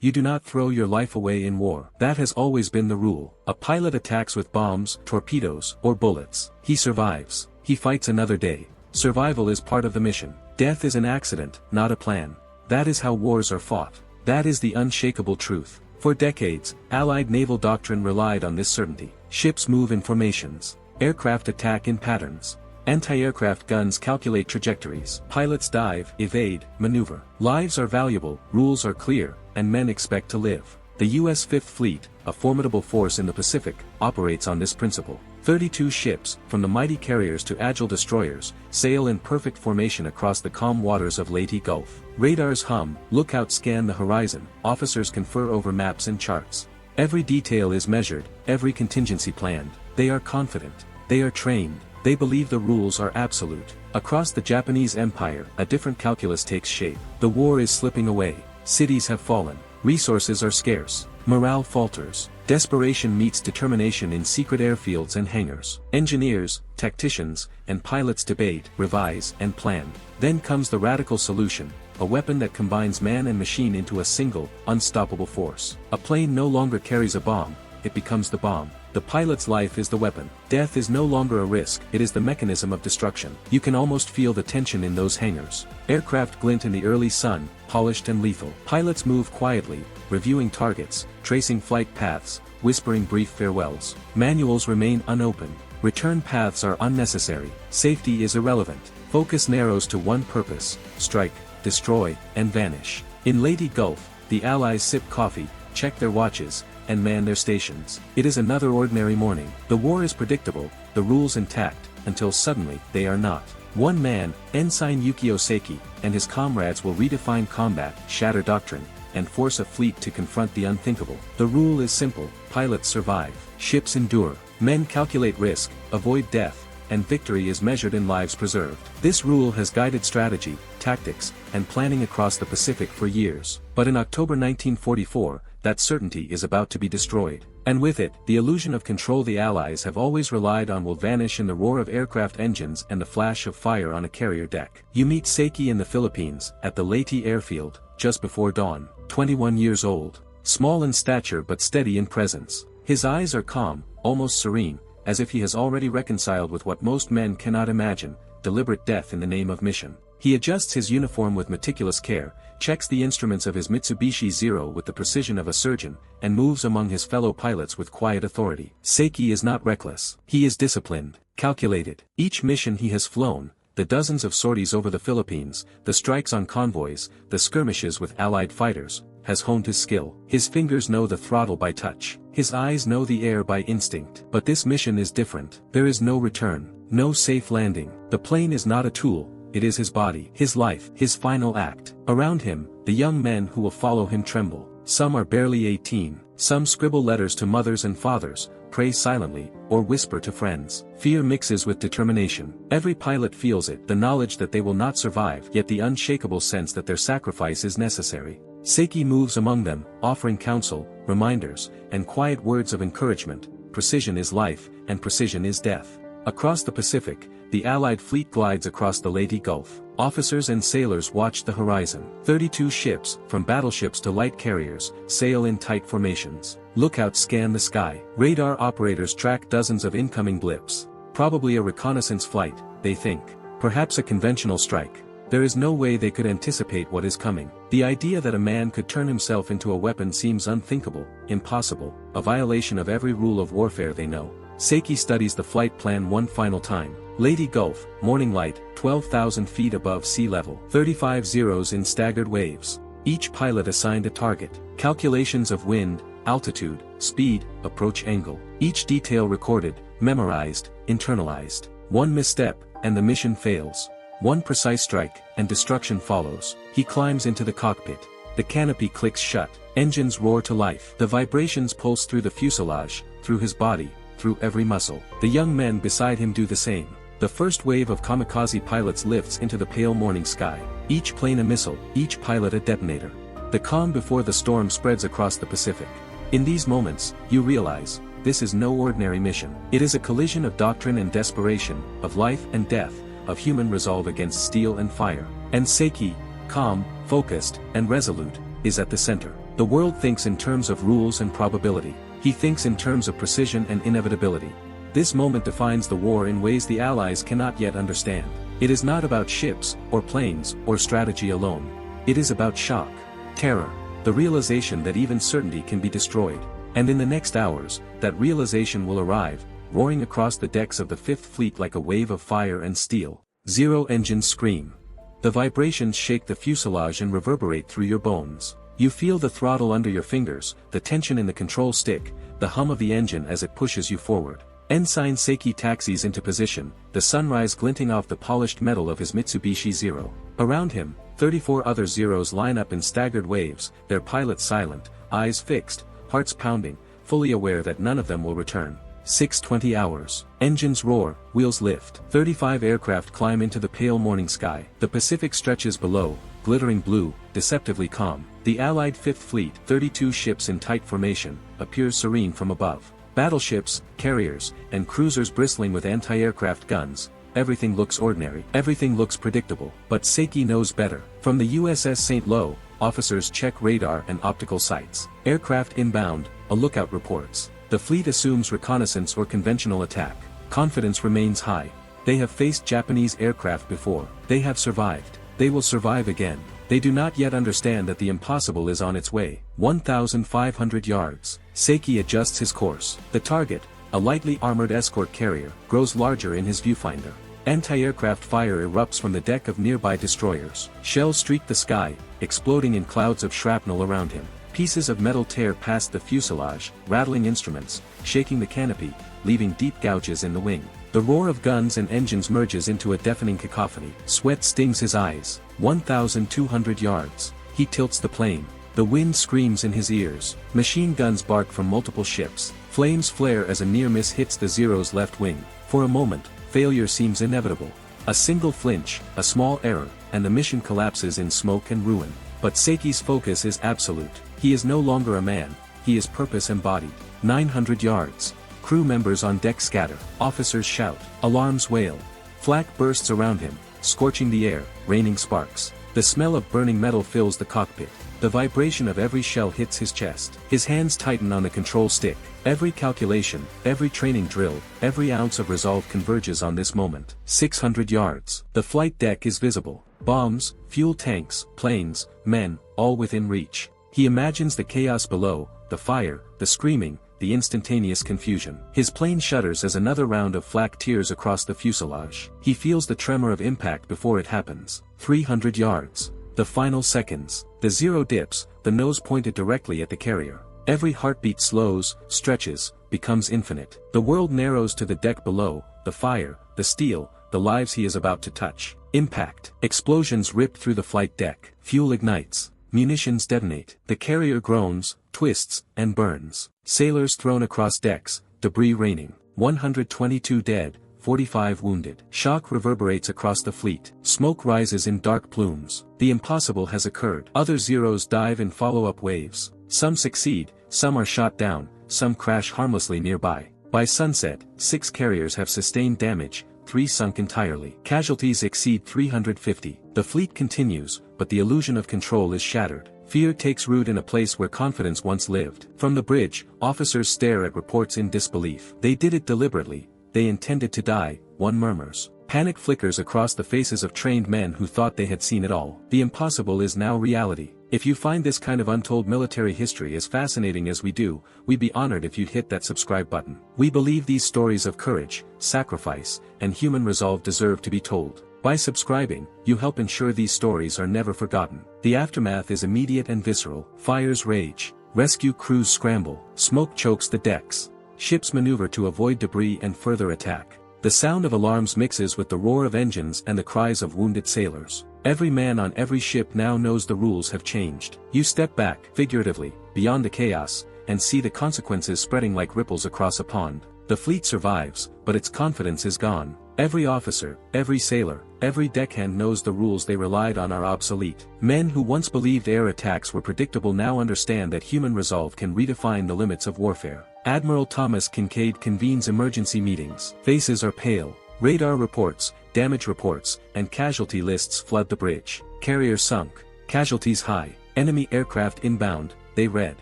You do not throw your life away in war. That has always been the rule. A pilot attacks with bombs, torpedoes, or bullets. He survives. He fights another day. Survival is part of the mission. Death is an accident, not a plan. That is how wars are fought. That is the unshakable truth. For decades, Allied naval doctrine relied on this certainty. Ships move in formations. Aircraft attack in patterns. Anti-aircraft guns calculate trajectories. Pilots dive, evade, maneuver. Lives are valuable, rules are clear, and men expect to live. The U.S. Fifth Fleet, a formidable force in the Pacific, operates on this principle. 32 ships, from the mighty carriers to agile destroyers, sail in perfect formation across the calm waters of Leyte Gulf. Radars hum, lookouts scan the horizon, officers confer over maps and charts. Every detail is measured, every contingency planned. They are confident. They are trained. They believe the rules are absolute. Across the Japanese Empire, a different calculus takes shape. The war is slipping away. Cities have fallen. Resources are scarce. Morale falters. Desperation meets determination in secret airfields and hangars. Engineers, tacticians, and pilots debate, revise, and plan. Then comes the radical solution, a weapon that combines man and machine into a single, unstoppable force. A plane no longer carries a bomb, it becomes the bomb. The pilot's life is the weapon. Death is no longer a risk, it is the mechanism of destruction. You can almost feel the tension in those hangars. Aircraft glint in the early sun, polished and lethal. Pilots move quietly, reviewing targets, tracing flight paths, whispering brief farewells. Manuals remain unopened. Return paths are unnecessary. Safety is irrelevant. Focus narrows to one purpose: strike, destroy, and vanish. In Leyte Gulf, the Allies sip coffee, check their watches, and man their stations. It is another ordinary morning. The war is predictable, the rules intact, until suddenly, they are not. One man, Ensign Yukio Seki, and his comrades will redefine combat, shatter doctrine, and force a fleet to confront the unthinkable. The rule is simple: pilots survive, ships endure, men calculate risk, avoid death, and victory is measured in lives preserved. This rule has guided strategy, tactics, and planning across the Pacific for years. But in October 1944, that certainty is about to be destroyed. And with it, the illusion of control the Allies have always relied on will vanish in the roar of aircraft engines and the flash of fire on a carrier deck. You meet Seki in the Philippines, at the Leyte airfield, just before dawn. 21 years old. Small in stature but steady in presence. His eyes are calm, almost serene, as if he has already reconciled with what most men cannot imagine: deliberate death in the name of mission. He adjusts his uniform with meticulous care, checks the instruments of his Mitsubishi Zero with the precision of a surgeon, and moves among his fellow pilots with quiet authority. Seki is not reckless. He is disciplined, calculated. Each mission he has flown, the dozens of sorties over the Philippines, the strikes on convoys, the skirmishes with Allied fighters, has honed his skill. His fingers know the throttle by touch. His eyes know the air by instinct. But this mission is different. There is no return, no safe landing. The plane is not a tool. It is his body, his life, his final act. Around him, the young men who will follow him tremble. Some are barely 18, some scribble letters to mothers and fathers, pray silently, or whisper to friends. Fear mixes with determination. Every pilot feels it, the knowledge that they will not survive, yet the unshakable sense that their sacrifice is necessary. Seki moves among them, offering counsel, reminders, and quiet words of encouragement. Precision is life, and precision is death. Across the Pacific, the Allied fleet glides across the Leyte Gulf. Officers and sailors watch the horizon. 32 ships, from battleships to light carriers, sail in tight formations. Lookouts scan the sky. Radar operators track dozens of incoming blips. Probably a reconnaissance flight, they think. Perhaps a conventional strike. There is no way they could anticipate what is coming. The idea that a man could turn himself into a weapon seems unthinkable, impossible, a violation of every rule of warfare they know. Seki studies the flight plan one final time. Leyte Gulf, morning light, 12,000 feet above sea level. 35 zeros in staggered waves. Each pilot assigned a target. Calculations of wind, altitude, speed, approach angle. Each detail recorded, memorized, internalized. One misstep, and the mission fails. One precise strike, and destruction follows. He climbs into the cockpit. The canopy clicks shut. Engines roar to life. The vibrations pulse through the fuselage, through his body, through every muscle. The young men beside him do the same. The first wave of kamikaze pilots lifts into the pale morning sky. Each plane a missile, each pilot a detonator. The calm before the storm spreads across the Pacific. In these moments, you realize, this is no ordinary mission. It is a collision of doctrine and desperation, of life and death, of human resolve against steel and fire. And Seki, calm, focused, and resolute, is at the center. The world thinks in terms of rules and probability. He thinks in terms of precision and inevitability. This moment defines the war in ways the Allies cannot yet understand. It is not about ships, or planes, or strategy alone. It is about shock, terror, the realization that even certainty can be destroyed. And in the next hours, that realization will arrive, roaring across the decks of the Fifth Fleet like a wave of fire and steel. Zero engines scream. The vibrations shake the fuselage and reverberate through your bones. You feel the throttle under your fingers, the tension in the control stick, the hum of the engine as it pushes you forward. Ensign Seiki taxis into position, the sunrise glinting off the polished metal of his Mitsubishi Zero. Around him, 34 other Zeros line up in staggered waves, their pilots silent, eyes fixed, hearts pounding, fully aware that none of them will return. 6:20 hours. Engines roar, wheels lift. 35 aircraft climb into the pale morning sky. The Pacific stretches below, glittering blue, deceptively calm. The Allied Fifth Fleet, 32 ships in tight formation, appears serene from above. Battleships, carriers, and cruisers bristling with anti-aircraft guns. Everything looks ordinary. Everything looks predictable. But Seiki knows better. From the USS St. Lo, officers check radar and optical sights. Aircraft inbound, a lookout reports. The fleet assumes reconnaissance or conventional attack. Confidence remains high. They have faced Japanese aircraft before. They have survived. They will survive again. They do not yet understand that the impossible is on its way. 1,500 yards. Seiki adjusts his course. The target, a lightly armored escort carrier, grows larger in his viewfinder. Anti-aircraft fire erupts from the deck of nearby destroyers. Shells streak the sky, exploding in clouds of shrapnel around him. Pieces of metal tear past the fuselage, rattling instruments, shaking the canopy, leaving deep gouges in the wing. The roar of guns and engines merges into a deafening cacophony. Sweat stings his eyes. 1,200 yards. He tilts the plane. The wind screams in his ears. Machine guns bark from multiple ships. Flames flare as a near miss hits the Zero's left wing. For a moment, failure seems inevitable. A single flinch, a small error, and the mission collapses in smoke and ruin. But Seiki's focus is absolute. He is no longer a man, he is purpose embodied. 900 yards. Crew members on deck scatter. Officers shout. Alarms wail. Flak bursts around him, scorching the air, raining sparks. The smell of burning metal fills the cockpit. The vibration of every shell hits his chest. His hands tighten on the control stick. Every calculation, every training drill, every ounce of resolve converges on this moment. 600 yards. The flight deck is visible. Bombs, fuel tanks, planes, men, all within reach. He imagines the chaos below, the fire, the screaming, the instantaneous confusion. His plane shudders as another round of flak tears across the fuselage. He feels the tremor of impact before it happens. 300 yards. The final seconds. The Zero dips, the nose pointed directly at the carrier. Every heartbeat slows, stretches, becomes infinite. The world narrows to the deck below, the fire, the steel, the lives he is about to touch. Impact. Explosions rip through the flight deck. Fuel ignites. Munitions detonate. The carrier groans, twists, and burns. Sailors thrown across decks, debris raining. 122 dead, 45 wounded. Shock reverberates across the fleet. Smoke rises in dark plumes. The impossible has occurred. Other Zeros dive in follow-up waves. Some succeed, some are shot down, some crash harmlessly nearby. By sunset, 6 carriers have sustained damage, 3 sunk entirely. Casualties exceed 350. The fleet continues, but the illusion of control is shattered. Fear takes root in a place where confidence once lived. From the bridge, officers stare at reports in disbelief. They did it deliberately. They intended to die, one murmurs. Panic flickers across the faces of trained men who thought they had seen it all. The impossible is now reality. If you find this kind of untold military history as fascinating as we do, we'd be honored if you'd hit that subscribe button. We believe these stories of courage, sacrifice, and human resolve deserve to be told. By subscribing, you help ensure these stories are never forgotten. The aftermath is immediate and visceral. Fires rage. Rescue crews scramble. Smoke chokes the decks. Ships maneuver to avoid debris and further attack. The sound of alarms mixes with the roar of engines and the cries of wounded sailors. Every man on every ship now knows the rules have changed. You step back, figuratively, beyond the chaos, and see the consequences spreading like ripples across a pond. The fleet survives, but its confidence is gone. Every officer, every sailor, every deckhand knows the rules they relied on are obsolete. Men who once believed air attacks were predictable now understand that human resolve can redefine the limits of warfare. Admiral Thomas Kincaid convenes emergency meetings. Faces are pale. Radar reports, damage reports, and casualty lists flood the bridge. Carrier sunk. Casualties high. Enemy aircraft inbound. they read.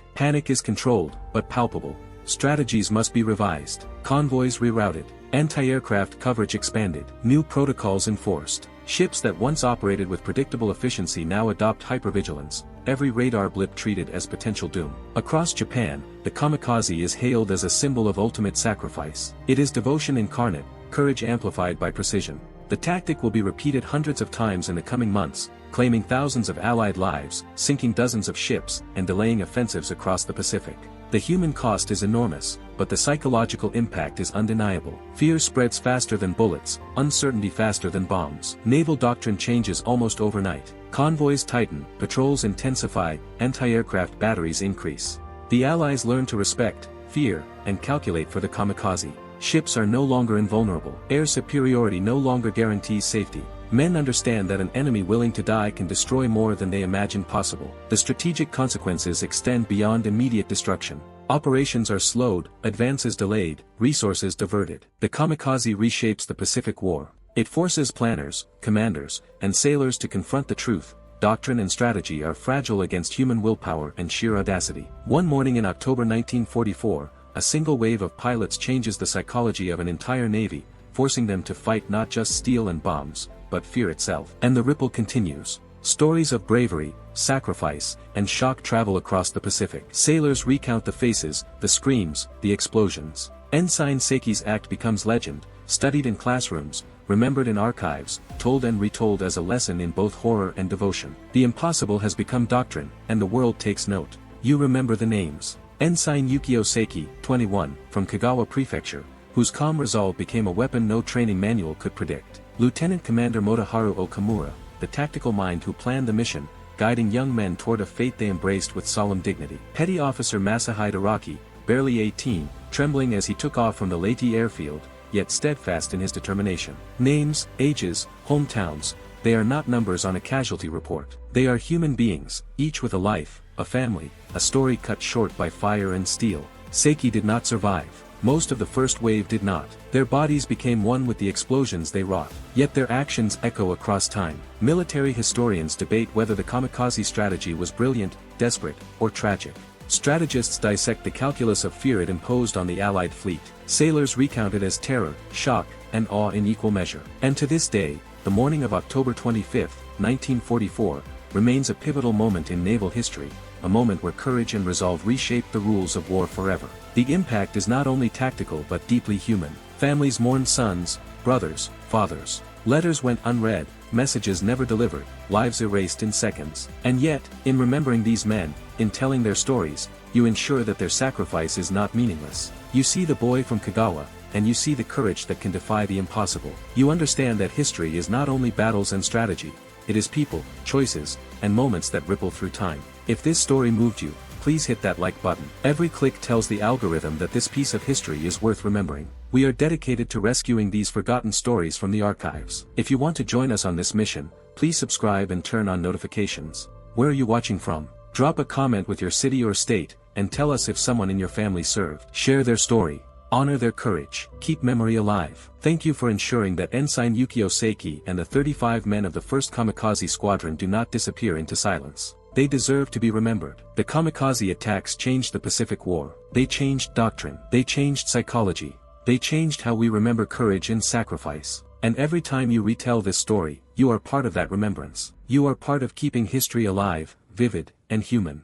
Panic is controlled, but palpable. Strategies must be revised. Convoys rerouted. Anti-aircraft coverage expanded. New protocols enforced. Ships that once operated with predictable efficiency now adopt hypervigilance, every radar blip treated as potential doom. Across Japan, the kamikaze is hailed as a symbol of ultimate sacrifice. It is devotion incarnate, courage amplified by precision. The tactic will be repeated hundreds of times in the coming months, claiming thousands of Allied lives, sinking dozens of ships, and delaying offensives across the Pacific. The human cost is enormous, but the psychological impact is undeniable. Fear spreads faster than bullets, uncertainty faster than bombs. Naval doctrine changes almost overnight. Convoys tighten, patrols intensify, anti-aircraft batteries increase. The Allies learn to respect, fear, and calculate for the kamikaze. Ships are no longer invulnerable. Air superiority no longer guarantees safety. Men understand that an enemy willing to die can destroy more than they imagined possible. The strategic consequences extend beyond immediate destruction. Operations are slowed, advances delayed, resources diverted. The kamikaze reshapes the Pacific War. It forces planners, commanders, and sailors to confront the truth. Doctrine and strategy are fragile against human willpower and sheer audacity. One morning in October 1944, a single wave of pilots changes the psychology of an entire navy, forcing them to fight not just steel and bombs, but fear itself. And the ripple continues. Stories of bravery, sacrifice, and shock travel across the Pacific. Sailors recount the faces, the screams, the explosions. Ensign Seiki's act becomes legend, studied in classrooms, remembered in archives, told and retold as a lesson in both horror and devotion. The impossible has become doctrine, and the world takes note. You remember the names. Ensign Yukio Seiki, 21, from Kagawa Prefecture, whose calm resolve became a weapon no training manual could predict. Lieutenant Commander Motoharu Okamura, the tactical mind who planned the mission, guiding young men toward a fate they embraced with solemn dignity. Petty Officer Masahide Araki, barely 18, trembling as he took off from the Leyte airfield, yet steadfast in his determination. Names, ages, hometowns, they are not numbers on a casualty report. They are human beings, each with a life, a family, a story cut short by fire and steel. Seiki did not survive. Most of the first wave did not. Their bodies became one with the explosions they wrought. Yet their actions echo across time. Military historians debate whether the kamikaze strategy was brilliant, desperate, or tragic. Strategists dissect the calculus of fear it imposed on the Allied fleet. Sailors recount it as terror, shock, and awe in equal measure. And to this day, the morning of October 25, 1944, remains a pivotal moment in naval history, a moment where courage and resolve reshaped the rules of war forever. The impact is not only tactical but deeply human. Families mourned sons, brothers, fathers. Letters went unread, messages never delivered, lives erased in seconds. And yet, in remembering these men, in telling their stories, you ensure that their sacrifice is not meaningless. You see the boy from Kagawa, and you see the courage that can defy the impossible. You understand that history is not only battles and strategy, it is people, choices, and moments that ripple through time. If this story moved you, please hit that like button. Every click tells the algorithm that this piece of history is worth remembering. We are dedicated to rescuing these forgotten stories from the archives. If you want to join us on this mission, please subscribe and turn on notifications. Where are you watching from? Drop a comment with your city or state, and tell us if someone in your family served. Share their story. Honor their courage. Keep memory alive. Thank you for ensuring that Ensign Yukio Seiki and the 35 men of the 1st Kamikaze Squadron do not disappear into silence. They deserve to be remembered. The kamikaze attacks changed the Pacific War. They changed doctrine. They changed psychology. They changed how we remember courage and sacrifice. And every time you retell this story, you are part of that remembrance. You are part of keeping history alive, vivid, and human.